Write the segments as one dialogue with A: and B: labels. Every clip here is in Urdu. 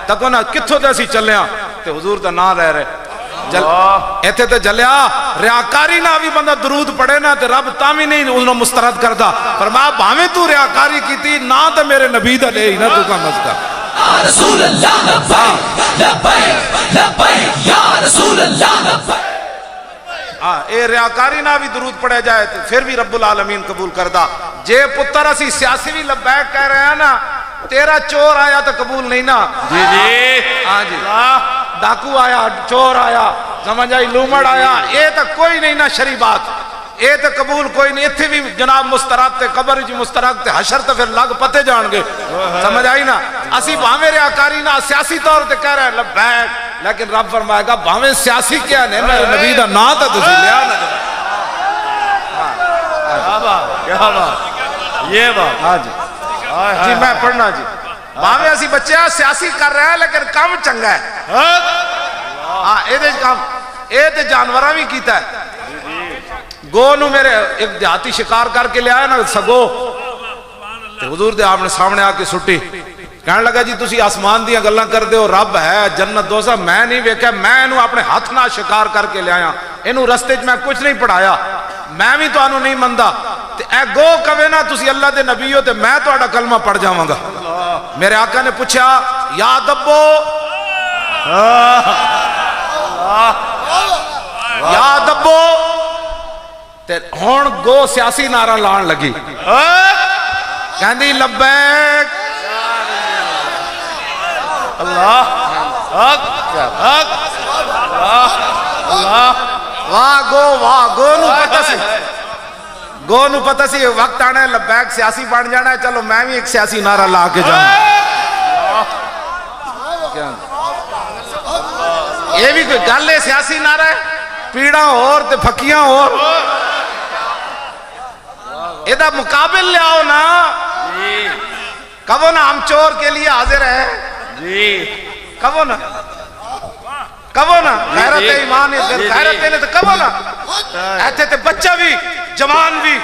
A: تکو نا کتھوں تے اسی چلے ہاں تے حضور دا نام لے رہے ایتھے تے جلیا ریاکاری نہ بھی بندہ درود پڑھے نا تے رب تامی نہیں انہوں مسترد کردا فرمایا بھاویں تو ریاکاری کیتی نا تے میرے نبی دا لے ہی نا تو کا مزدہ رسول اللہ لبیک لبیک لبیک یا رسول اللہ لبیک اے ریاکاری نہ بھی درود پڑھے جائے تو پھر بھی رب العالمین قبول کردہ جے پتر اسی سیاسی بھی لبیک کہہ رہے ہیں نا تیرا چور آیا تو قبول نہیں نا جی جی ہاں جی ڈاکو آیا چور آیا سمجھ آئی لومڑ آیا اے تو کوئی نہیں نا شری بات اے تو قبول کوئی نہیں اتھے بھی جناب مسترد تے قبر جی مسترد تے حشر تے پھر لگ پتے جان گے سمجھ آئی نا اسی بھاویں ریاکاری نہ سیاسی طور تے کہہ رہے ہیں لبیک لیکن رب فرمائے گا بھاویں سیاسی کیا نہیں میرے نبی دا نا تا تسی لیا نا کیا بات یہ بات ہاں جی جی میں پڑھنا جی بھاویں اسی بچے سیاسی کر رہے ہیں لیکن کام چنگا ہے ہاں اے دے کام اے تے جانوراں بھی کیتا ہے گو نو میرے ایک دیہاتی شکار کر کے لے آیا نا سگو تے حضور دے آپ نے سامنے آ کے سٹی کہنے لگا جی تسی آسمان دیاں گلاں کر دے ہو رب ہے جنت دوزخ میں نہیں ویکھیا میں انہوں اپنے ہاتھ نہ شکار کر کے لے آیا انہوں رستے میں کچھ نہیں پڑھایا میں بھی تو انہوں نہیں مندہ تے اے گو کہے نا تسی اللہ دے نبی ہو تے میں تو اڑا کلمہ پڑھ جاؤں گا میرے آقا نے پوچھا یا دبو یا دبو تے ہون گو سیاسی نعرہ لان لگی کہندی لبیک اللہ حق واہ گو نو پتہ سی گو نو پتہ سی وقت آنا ہے لبیک سیاسی بن جانا ہے چلو میں بھی ایک سیاسی نعرہ لا کے جاؤں یہ بھی کوئی گل ہے سیاسی نعرہ ہے پیڑاں اور تے پھکیاں اور ادھا مقابل لے آؤ نا کبو نا ہم چور کے لیے حاضر ہیں جی کبو نا غیرت ایمان غیرت دینے تو کبو نا ایتھے تے بچہ بھی جوان بھی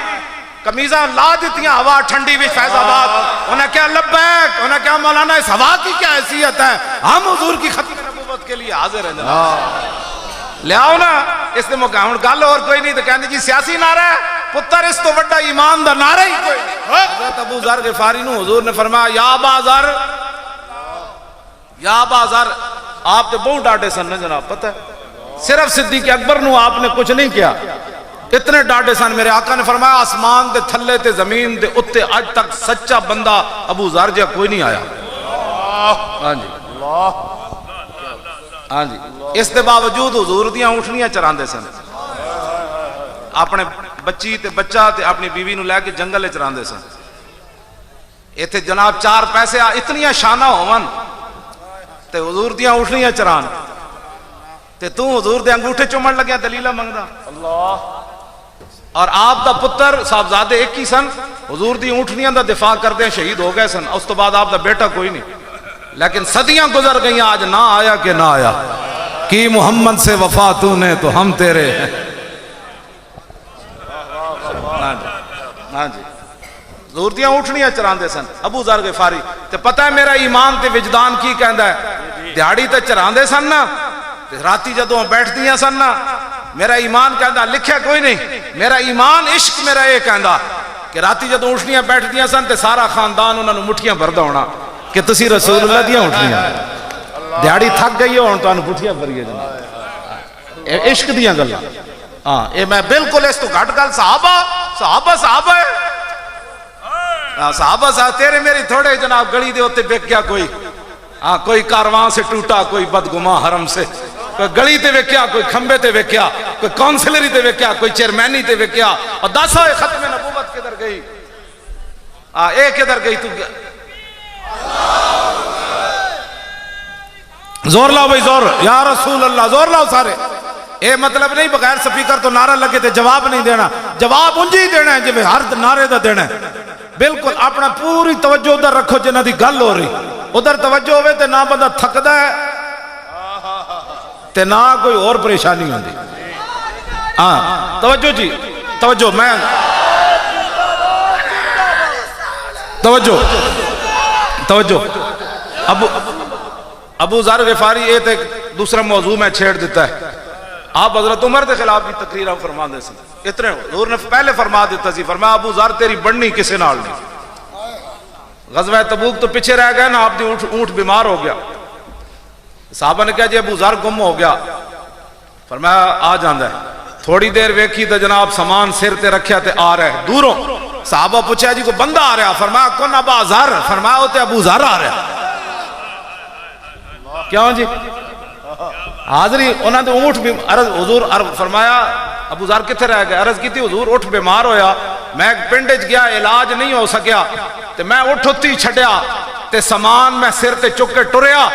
A: کمیزاں لا دیتیاں ہوا ٹھنڈی بھی فیض آباد انہیں کیا لبیک انہیں کیا مولانا اس ہوا کی کیا حیثیت ہے ہم حضور کی ختم نبوت کے لیے حاضر ہیں جناب لے آؤ نا اس نے موقع ہوں گل اور کوئی نہیں تو کہنے جی سیاسی نعرہ ہے پتر اس تو وڈا ایمان دا نعرہ ہی کوئی حضرت ابو ذر غفاری نو حضور نے فرمایا یا ابا ذر یا ابا ذر آپ تے بہت ڈاٹے سن نا جناب پتہ ہے صرف صدیق اکبر نو آپ نے کچھ نہیں کیا اتنے ڈاٹے سن میرے آقا نے فرمایا آسمان دے تھلے تے زمین دے اتے آج تک سچا بندہ ابو ذر جا کوئی نہیں آیا ہاں جی ہاں جی اس دے باوجود حضور دیاں اونٹنیاں چراندے سن اپنے بچی تے بچہ تے اپنی بیوی نو لے کے جنگل چراندے سن ایتھے جناب 4 پیسے اتنیاں شانہ ہون تے حضور دیاں اونٹنیاں چران تے تو حضور دے انگوٹھے چومن لگیا دلیلہ منگدا اللہ اور آپ دا پتر صاحبزادے ایک ہی سن حضور دی اونٹنیاں دا دفاع کردے شہید ہو گئے سن اس تو بعد آپ دا بیٹا کوئی نہیں لیکن صدیاں گزر گئی آج نہ آیا کہ نہ آیا کی محمد سے وفا تو نے تو ہم تیرے ہیں ہاں جی حضور دیاں اونٹنیاں چراندے سن ابو ذر غفاری تے پتہ ہے میرا ایمان تے وجدان کی کہندا ہے دیہاڑی تے چراندے سن نا تے راتی جدوں بیٹھ دیاں سن نا میرا ایمان کہندا لکھیا کوئی نہیں میرا ایمان عشق میرا یہ کہندا کہ راتی جدوں اونٹنیاں بیٹھ دیاں سن تے سارا خاندان انہاں نو مٹھیاں بھردا ہونا کہ تسی رسول اللہ دیاں اونٹنیاں دیہاڑی تھک گئی ہون تانوں پٹھیاں بھریے جناب عشق دیاں گلاں ہاں اے میں بالکل اس تو گھٹ گل صحابہ ہے صحابہ تیرے میری تھوڑے جناب گلی دے ہوتے بیک گیا کوئی ہاں کوئی کارواں سے ٹوٹا کوئی بدگماں حرم سے کوئی گلی تے ویکیا کوئی کھمبے تے ویکیا کوئی کونسلری تے ویکیا کوئی چیئرمینی تے ویکیا اور 10 ہوئے ختم نبوت کدھر گئی اے کدھر گئی تو زور لاؤ بھائی زور یا رسول اللہ زور لاؤ سارے اے مطلب نہیں بغیر سپیکر تو نعرہ لگے تے جواب نہیں دینا جواب انجی دینا ہے جب ہر نعرے دا دینا ہے بالکل اپنا پوری توجہ ادھر رکھو جنہ دی گل ہو رہی ادھر توجہ ہوئے تے نہ بندہ تھکدا ہے تے نہ کوئی اور پریشانی ہوندی ہاں توجہ جی توجہ میں توجہ ابو ذر غفاری یہ ایک دوسرا موضوع میں چھیڑ دیتا ہے. آپ حضرت عمر کے خلاف بھی تقریر فرما دے سی, اتنے حضور نے پہلے فرما دیتا سی, فرمایا ابو ذر تیری بڑھنی کسے نال نہیں. غزوہ تبوک تو پیچھے رہ گئے نا, آپ دی اونٹ بیمار ہو گیا. صحابہ نے کہا جی ابو ذر گم ہو گیا. فرمایا آ جاندہ ہے. تھوڑی دیر ویکھی تو جناب سامان سر تے رکھیا تے آ رہا ہے دوروں. صحابہ پوچھا جی کوئی بندہ آ رہا, فرمایا کون ابا ذر, فرمایا ہوتے ابو ذر آ رہا. کیوں جی حاضری انہوں نے اونٹ بھی عرض حضور فرمایا ابو ذر کتھے رہ گئے. عرض کی تھی حضور اٹھ بیمار ہویا, میں ایک پنڈج گیا علاج نہیں ہو سکیا تے میں اٹھ ہوتی چھڑیا تے سامان میں سر تے چک کے ٹریا.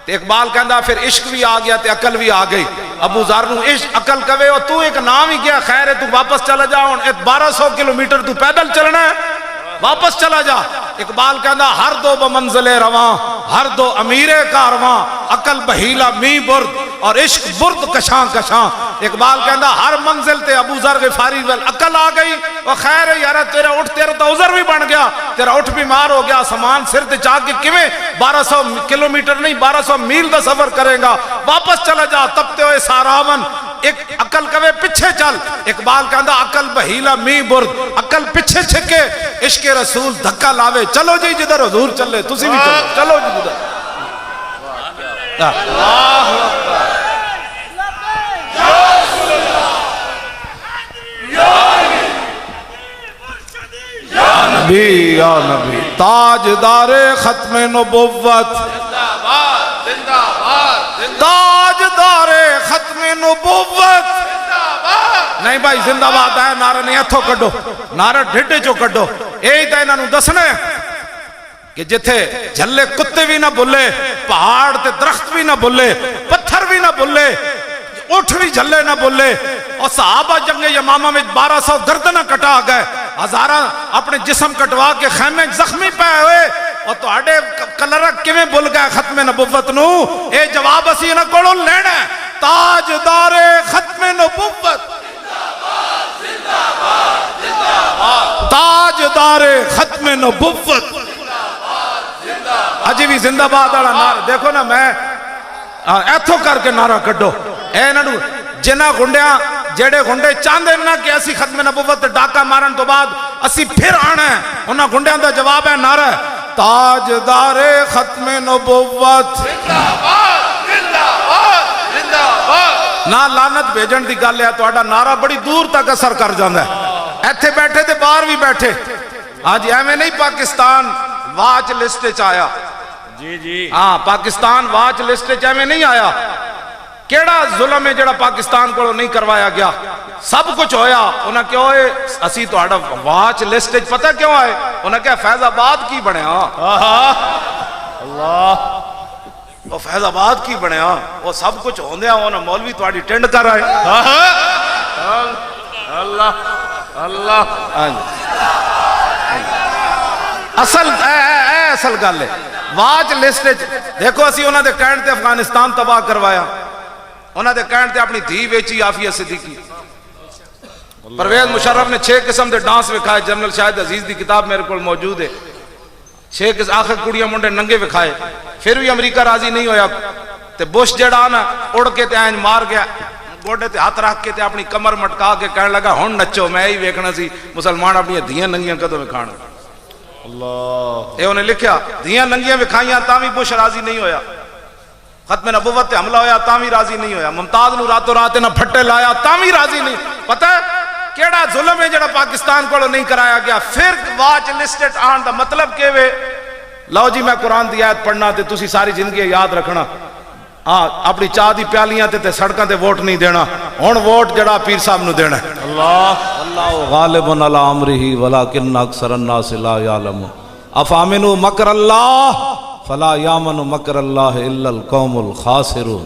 A: تے اقبال کہندا پھر عشق بھی آ گیا تے عقل بھی آ گئی. ابو ذر نو عشق عقل کہے او تو ایک نام ہی گیا, خیر ہے تو واپس چلا جا, 1200 کلومیٹر تو پیدل چلنا ہے, واپس چلا جا. اقبال کہندا ہر دو بمنزل رواں, ہر دو امیر کارواں, عقل بہیلا می برد اور عشق برد کشاں کشاں. اقبال کہندا ہر منزل تے ابو ذر غفاری ول عقل آ گئی. وہ خیر ہے یار تیرا اٹھ تیرا تو عذر بھی بن گیا, تیرا اٹھ بیمار ہو گیا, سامان سر تے چاہ کے کیویں 1200 کلومیٹر نہیں 1200 میل دا سفر کرے گا, واپس چلا جا تپتے ہوئے ساراون. ایک عقل کہے پیچھے چل. اقبال کہندا عقل بہیلا می برد, عقل پیچھے چھکے, عشق رسول دھکا لاوے. چلو جی جدھر حضور چلے تسی بھی چلو, چلو جی جدھر. نبی یا نبی تاجدار ختم نبوت, تاجدار ختم نبوت. نہیں بھائی زندہ باد ہے, نعرہ نہیں ہتھوں کڈو, نعرہ ڈھڈے چو کڈو. یہی تو انہوں دسنا کہ جتھے جھلے کتے بھی نہ بھولے, پہاڑ تے درخت بھی نہ بھولے, پتھر بھی نہ بھولے, اٹھ بھی جھلے نہ بھولے. اور صحابہ جنگ یمامہ میں 1200 گردنہ کٹا گئے, ہزارہ اپنے جسم کٹوا کے خیمے زخمی پہ ہوئے. اور تو آڑے کلرک کیویں بھول گئے ختم نبوت نو. اے جواب اسی نہ کوڑوں لینا ہے, تاجدار ختم نبوت, تاجدار ختم نبوت. اجی بھی زندہ باد والا نعرہ دیکھو نا, میں ایتھو کر کے نعرہ کڈو. اے نہ جنہ گنڈیاں جڑے گنڈے چاندے نہ کہ اسی ختم نبوت ڈاکہ مارن تو بعد اسی پھر آنا ہے, انہاں گنڈیاں دا جواب ہے نعرہ تاجدار ختم نبوت. نہ لعنت بھیجن دی گل ہے, تہاڈا نعرہ بڑی دور تک اثر کر جاندا ہے. ایتھے بیٹھے تے باہر بھی بیٹھے. ہاں جی ایویں نہیں پاکستان واچ لسٹ وچ آیا,
B: جی جی
A: ہاں پاکستان واچ لسٹ وچ ایویں نہیں آیا. کیڑا ظلم ہے جڑا پاکستان کو نہیں کروایا گیا, سب کچھ ہویا. انہاں کیوں ہوئے اسی تہاڈا واچ لسٹ وچ پتہ کیوں آئے, انہاں کہا فیض آباد کی بنیا.
B: اللہ
A: وہ فیض آباد کی بنیا, وہ سب کچھ ہوندیا انہاں مولوی تہاڈی ٹنڈ کر آئے.
B: اللہ اللہ
A: اصل اصل گل ہے واچ لسٹ دیکھو. اسی انہاں دے کہن تے افغانستان تباہ کروایا, انہاں دے کہن تے اپنی دھی ویچی عافیہ صدیقی. پرویز مشرف نے 6 قسم دے ڈانس وکھائے, جنرل شاہد عزیز دی کتاب میرے کو موجود ہے. 6 قسم آخر کڑیاں منڈے ننگے وکھائے, پھر بھی امریکہ راضی نہیں ہویا. تے بش جڑا نا اڑ کے تے آئیں مار گیا, گوڑے تے ہاتھ رکھ کے تے اپنی کمر مٹکا کے کہنے لگا ہن نچو, میں ہی ویکھنا سی مسلمان اپنی دھیاں ننگیاں کدوں وکھان.
B: اللہ
A: اے انہیں لکھیا دھیاں ننگیاں وکھائیاں تاں بھی بش راضی نہیں ہویا. ختم نبوت تے حملہ ہویا تاں بھی راضی نہیں ہویا. ممتاز نو راتوں رات نہ پھٹے لایا تاں بھی راضی نہیں. پتہ ہے کیڑا ظلم ہے جڑا پاکستان کو نہیں کرایا گیا. پھر واچ لسٹ آن دا مطلب کہ وے لو جی میں قرآن دی آیت پڑھنا تے تسی ساری زندگی یاد رکھنا, ہاں اپنی چاہ دی پیالیاں تے سڑکاں تے ووٹ نہیں دینا, ہن ووٹ جڑا پیر صاحب نو دینا ہے.
B: اللہ
A: اللہ غالب علی امرہ ولکن اکثر الناس لا یعلمون. افامنوا مکر اللہ فلا یامن مکر اللہ الا القوم الخاسرون.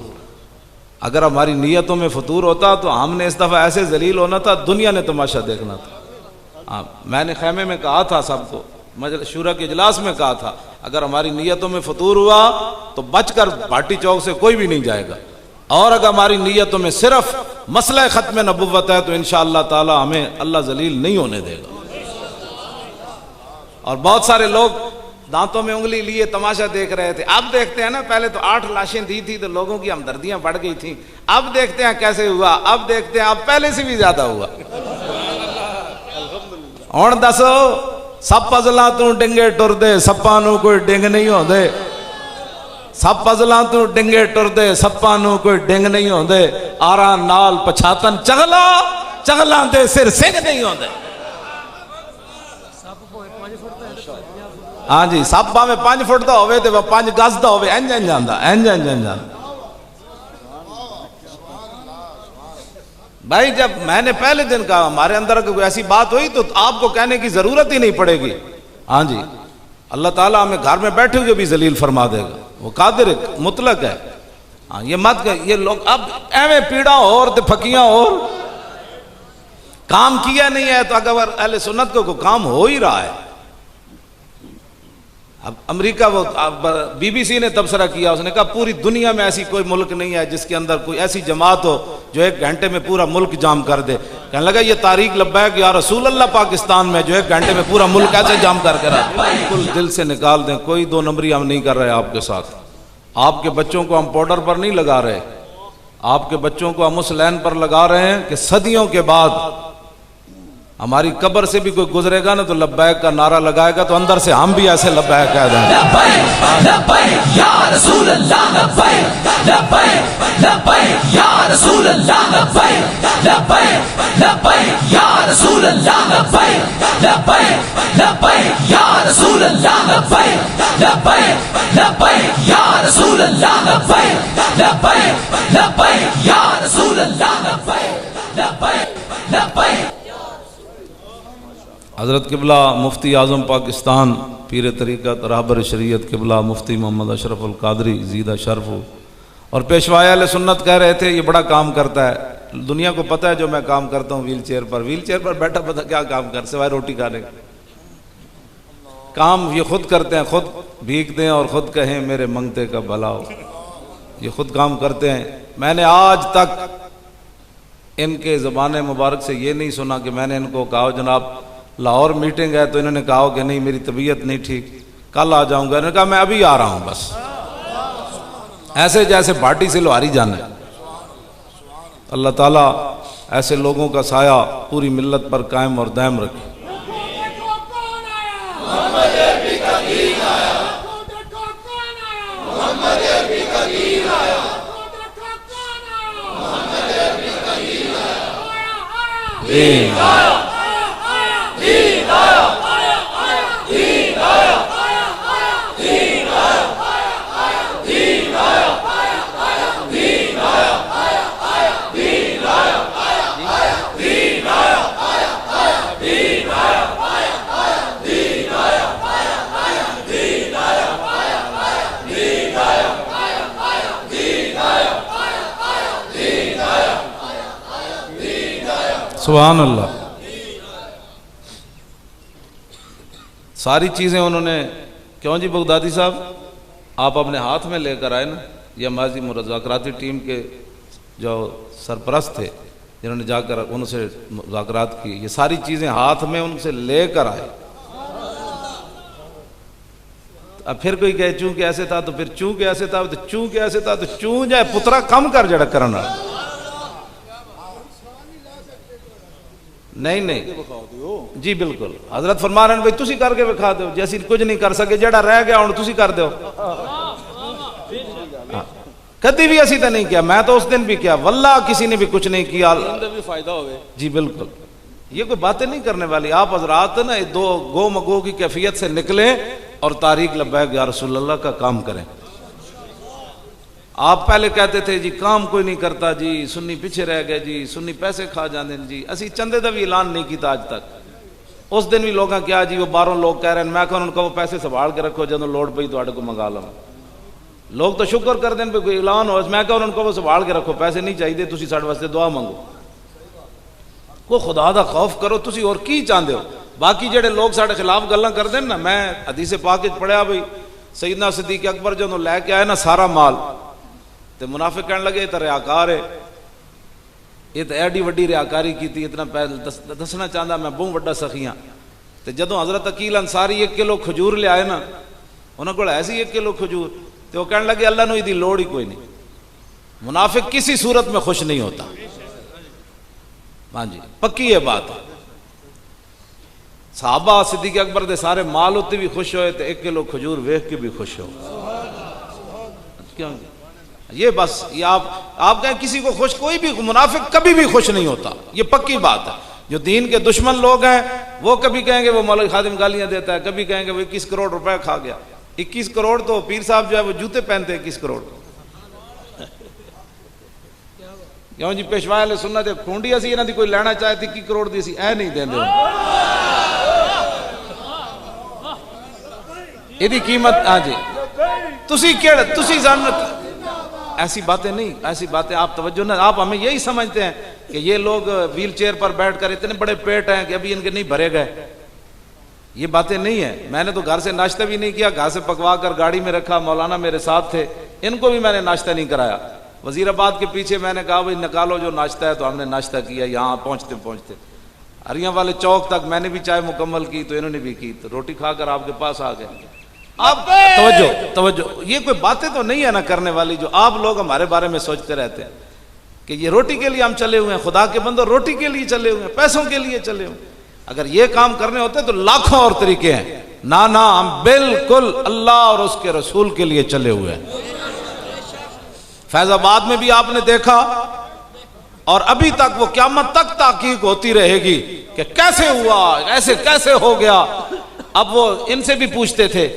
A: اگر ہماری نیتوں میں فطور ہوتا تو ہم نے اس دفعہ ایسے ذلیل ہونا تھا, دنیا نے تماشا دیکھنا تھا. میں نے خیمے میں کہا تھا سب کو, مجلس شورا کے اجلاس میں کہا تھا, اگر ہماری نیتوں میں فطور ہوا تو بچ کر بھاٹی چوک سے کوئی بھی نہیں جائے گا, اور اگر ہماری نیتوں میں صرف مسئلہ ختم نبوت ہے تو انشاءاللہ تعالی ہمیں اللہ ذلیل نہیں ہونے دے گا. اور بہت سارے لوگ دانتوں میں انگلی لیے تماشا دیکھ رہے تھے. اب دیکھتے ہیں نا, پہلے تو 8 لاشیں دی تھی تو لوگوں کی ہمدردیاں بڑھ گئی تھیں. اب دیکھتے ہیں کیسے ہوا, اب دیکھتے ہیں اب پہلے سے بھی زیادہ ہوا. ہن دسو سب پزلاں تو ڈنگے ٹر دے, سپاں نو کوئی ڈنگ نہیں ہوندے. سب پزلاں تو ڈنگے ٹر دے, سپاں نو کوئی ڈنگ نہیں ہوندے. آراں نال پچھاتن چغلا, چغلاں دے سر سنگ نہیں ہوندے. ہاں جی, سب باویں 5 فٹ دا ہوئے تے 5 گز دا ہوئے, انج انج جاندا, انج انج جاندا. بھائی جب میں نے پہلے دن کہا ہمارے اندر کوئی ایسی بات ہوئی تو آپ کو کہنے کی ضرورت ہی نہیں پڑے گی. ہاں جی, اللہ تعالیٰ ہمیں گھر میں بیٹھے ہوئے بھی ذلیل فرما دے گا, وہ قادر مطلق ہے. ہاں یہ مت کہ یہ لوگ اب ایویں پیڑا اور تے پھکیاں اور کام کیا نہیں ہے تو اگر اہل سنت کو کوئی کام ہو ہی رہا ہے. اب امریکہ وہ بی بی سی نے تبصرہ کیا, اس نے کہا پوری دنیا میں ایسی کوئی ملک نہیں ہے جس کے اندر کوئی ایسی جماعت ہو جو 1 گھنٹے میں پورا ملک جام کر دے. کہنے لگا یہ تاریخ لبیک یا رسول اللہ پاکستان میں جو 1 گھنٹے میں پورا ملک ایسے جام کر کے رہا. بالکل دل سے نکال دیں, کوئی 2 نمبری ہم نہیں کر رہے آپ کے ساتھ. آپ کے بچوں کو ہم پاؤڈر پر نہیں لگا رہے, آپ کے بچوں کو ہم اس لین پر لگا رہے ہیں کہ صدیوں کے بعد ہماری قبر سے بھی کوئی گزرے گا نا تو لبیک کا نعرہ لگائے گا تو اندر سے ہم بھی ایسے لبیک کہہ دیں گے.
C: لبیک لبیک یا رسول اللہ, لبیک لبیک لبیک یا رسول اللہ, لبیک لبیک لبیک یا رسول اللہ, لبیک لبیک لبیک یا رسول اللہ, لبیک لبیک لبیک یا رسول اللہ, لبیک لبیک لبیک یا رسول اللہ, لبیک لبیک لبیک.
A: حضرت قبلہ مفتی اعظم پاکستان پیر طریقت رہبر شریعت قبلہ مفتی محمد اشرف القادری زیدہ شرف اور پیشوائے اہل سنت کہہ رہے تھے یہ بڑا کام کرتا ہے. دنیا کو پتہ ہے جو میں کام کرتا ہوں ویل چیئر پر بیٹھا پتہ کیا کام کر سوائے روٹی کھانے کا. کام یہ خود کرتے ہیں, خود بھیگ دیں اور خود کہیں میرے منگتے کا بھلا ہو. یہ خود کام کرتے ہیں. میں نے آج تک ان کے زبان مبارک سے یہ نہیں سنا کہ میں نے ان کو کہا جناب لاہور میٹنگ ہے تو انہوں نے کہا کہ نہیں میری طبیعت نہیں ٹھیک, کل آ جاؤں گا. انہوں نے کہا میں ابھی آ رہا ہوں بس, ایسے جیسے بھاٹی سے لوہاری جانا ہے. اللہ تعالیٰ ایسے لوگوں کا سایہ پوری ملت پر قائم اور دائم رکھے. سبحان اللہ. ساری چیزیں انہوں نے, کیوں جی بغدادی صاحب آپ اپنے ہاتھ میں لے کر آئے نا, یا ماضی مذاکراتی ٹیم کے جو سرپرست تھے جنہوں نے جا کر ان سے مذاکرات کی, یہ ساری چیزیں ہاتھ میں ان سے لے کر آئے. اب پھر کوئی کہے چونکہ ایسے تھا تو پھر چونکہ ایسے تھا تو چونکہ ایسے تھا تو چون جائے پترا کم کر جڑک کرنا. نہیں جی بالکل, حضرت فرما رہے ہیں بھائی تسی کر کے بکھا دو, جیسی کچھ نہیں کر سکے جڑا رہ گیا ہوں تسی کر دو. کدی بھی اسی تو نہیں کیا, میں تو اس دن بھی کیا, واللہ کسی نے بھی کچھ نہیں کیا.
B: فائدہ ہوئے
A: جی بالکل, یہ کوئی باتیں نہیں کرنے والی. آپ حضرات نا دو گو مگو کی کیفیت سے نکلیں اور تاریخ لبیک یا رسول اللہ کا کام کریں. آپ پہلے کہتے تھے جی کام کوئی نہیں کرتا جی, سنی پیچھے رہ گئے جی, سنی پیسے کھا جاندے جی. اسی چندے دا بھی اعلان نہیں کیتا آج تک. اس دن بھی لوگاں کیا جی وہ 12 لوگ کہہ رہے ہیں, میں کہا ان کو وہ پیسے سنبھال کے رکھو جدوں لوڑ پئی تواڈے کو منگا لوں. لوگ تو شکر کر دیں پہ کوئی اعلان ہو, میں کہا ان کو وہ سنبھال کے رکھو, پیسے نہیں چاہیے, تسی ساڈے واسطے دعا منگو. کو خدا دا خوف کرو, تسی اور کی چاہندے ہو. باقی جڑے لوگ ساڈے خلاف گلاں کر دیں نا, میں حدیث پاک وچ پڑھیا بھئی سیدنا صدیق اکبر جدوں لے کے آئے نا سارا مال, تے منافق کہنے لگے یہ تو ریاکار ہے, یہ تو ایڈی وڈی ریاکاری کی تھی, اتنا دسنا چاہتا میں بہت وڈا سخیاں. تے جدوں حضرت عقیل انصاری 1 کلو کھجور لے آئے نا, انہوں کو ایسی 1 کلو کھجور تو وہ کہنے لگے اللہ نو دی لوڑ ہی کوئی نہیں. منافق کسی صورت میں خوش نہیں ہوتا. ہاں جی پکی یہ بات ہے. صحابہ صدیق اکبر دے سارے مال ہوتے بھی خوش ہوئے تو 1 کلو کھجور ویکھ کے بھی خوش ہو. کیوں یہ بس یہ آپ کہیں کسی کو خوش, کوئی بھی منافق کبھی بھی خوش نہیں ہوتا, یہ پکی بات ہے. جو دین کے دشمن لوگ ہیں وہ کبھی کہیں گے وہ مولوی خادم گالیاں دیتا ہے, کبھی کہیں گے وہ 21 کروڑ روپے کھا گیا. 21 کروڑ تو پیر صاحب جو ہے وہ جوتے پہنتے ہیں 21 کروڑ. کیوں جی پیشوا علیہ سنت کھونڈی اسی انہاں دی کوئی لینا چاہے تھی 21 کروڑ دی اسی اے نہیں دیندے. ایدی قیمت ہاں جی تسی جانت ایسی باتیں نہیں, ایسی باتیں آپ توجہ نہ, آپ ہمیں یہی سمجھتے ہیں کہ یہ لوگ ویل چیئر پر بیٹھ کر اتنے بڑے پیٹ ہیں کہ ابھی ان کے نہیں بھرے گئے. یہ باتیں نہیں ہیں. میں نے تو گھر سے ناشتہ بھی نہیں کیا, گھر سے پکوا کر گاڑی میں رکھا, مولانا میرے ساتھ تھے, ان کو بھی میں نے ناشتہ نہیں کرایا. وزیر آباد کے پیچھے میں نے کہا بھائی نکالو جو ناشتہ ہے, تو ہم نے ناشتہ کیا. یہاں پہنچتے ہریاں والے چوک تک میں نے بھی چائے مکمل کی تو انہوں نے بھی کی, تو روٹی کھا کر آپ کے پاس آ گئے. آپ توجہ, یہ کوئی باتیں تو نہیں ہے نا کرنے والی جو آپ لوگ ہمارے بارے میں سوچتے رہتے ہیں کہ یہ روٹی کے لیے ہم چلے ہوئے ہیں. خدا کے بندو روٹی کے لیے چلے ہوئے ہیں, پیسوں کے لیے چلے ہوئے ہیں. اگر یہ کام کرنے ہوتے تو لاکھوں اور طریقے ہیں. نہ ہم بالکل اللہ اور اس کے رسول کے لیے چلے ہوئے ہیں. فیض آباد میں بھی آپ نے دیکھا اور ابھی تک وہ قیامت تک تحقیق ہوتی رہے گی کہ کیسے ہوا, ایسے کیسے ہو گیا. اب وہ ان سے بھی پوچھتے تھے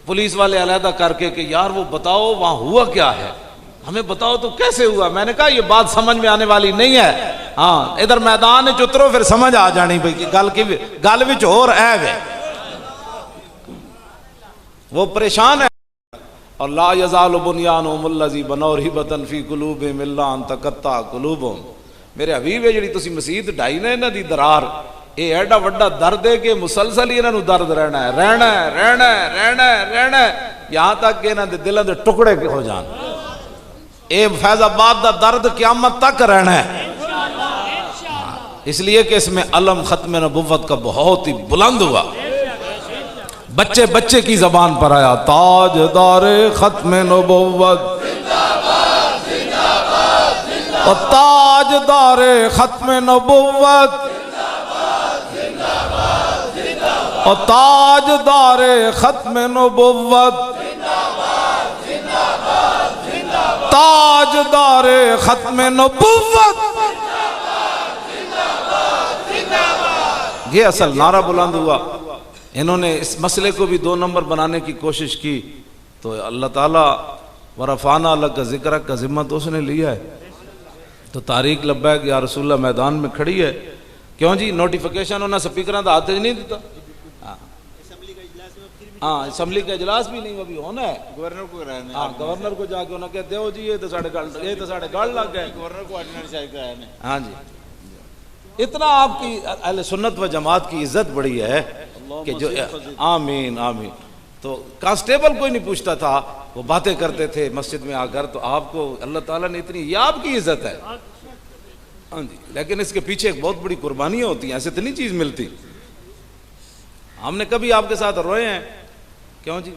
A: پولیس والے علیحدہ کر کے کہ یار وہ بتاؤ وہاں ہوا کیا ہے, ہمیں بتاؤ تو کیسے ہوا. میں نے کہا یہ بات سمجھ میں آنے والی نہیں ہے. ہاں ادھر میدان اترو پھر سمجھ آ جانی بھائی گل وچ اور عیب ہے. وہ پریشان ہے. اور لا یزال بنیانہم الذی بنوا رہبۃ فی قلوبہم الا ان تقطع قلوبہم. میرے حبیب ہے جڑی تسی مسجد ڈھائی نے انہاں دی درار, اے ایڈا وڈا درد ہے کہ مسلسل ہی انہاں نوں درد رہنا ہے یہاں تک کہ انہاں دے دلاں دے ٹکڑے ہو جان. اے فیض آباد دا درد قیامت تک رہنا ہے. اس لیے کہ اس میں علم ختم نبوت کا بہت ہی بلند ہوا. بچے کی زبان پر آیا تاجدار ختم نبوت, اور تاجدار ختم نبوت, اور تاجدار ختم نبوت, تاجدار ختم نبوت. یہ اصل نعرہ بلند ہوا. انہوں نے اس مسئلے کو بھی 2 نمبر بنانے کی کوشش کی تو اللہ تعالیٰ ورفعنا لک ذکرک کا ذمہ تو اس نے لیا ہے. تو تاریخ لبیک یا رسول اللہ میدان میں کھڑی ہے. کیوں جی نوٹیفیکیشن انہوں نے سپیکراں دا ہاتھ نہیں دیتا. ہاں اسمبلی کا اجلاس بھی نہیں, وہ بھی ہونا ہے.
B: گورنر کو کرانے,
A: ہاں گورنر کو جا کے انہوں نے کہتے ہو جی یہ تو ساڑھے گاڑ لگ گئے.
B: گورنر کو آرڈیننس جاری کرانے.
A: ہاں جی اتنا آپ کی اہل سنت و جماعت کی عزت بڑی ہے کہ جو آمین آمین. تو کانسٹیبل کوئی نہیں پوچھتا تھا, وہ باتیں کرتے تھے مسجد میں آ کر. تو آپ کو اللہ تعالیٰ نے اتنی, یہ آپ کی عزت ہے. ہاں جی لیکن اس کے پیچھے ایک بہت بڑی قربانیاں ہوتی ہیں, ایسے تو نہیں چیز ملتی. ہم نے کبھی آپ کے ساتھ روئے ہیں؟ کیوں جی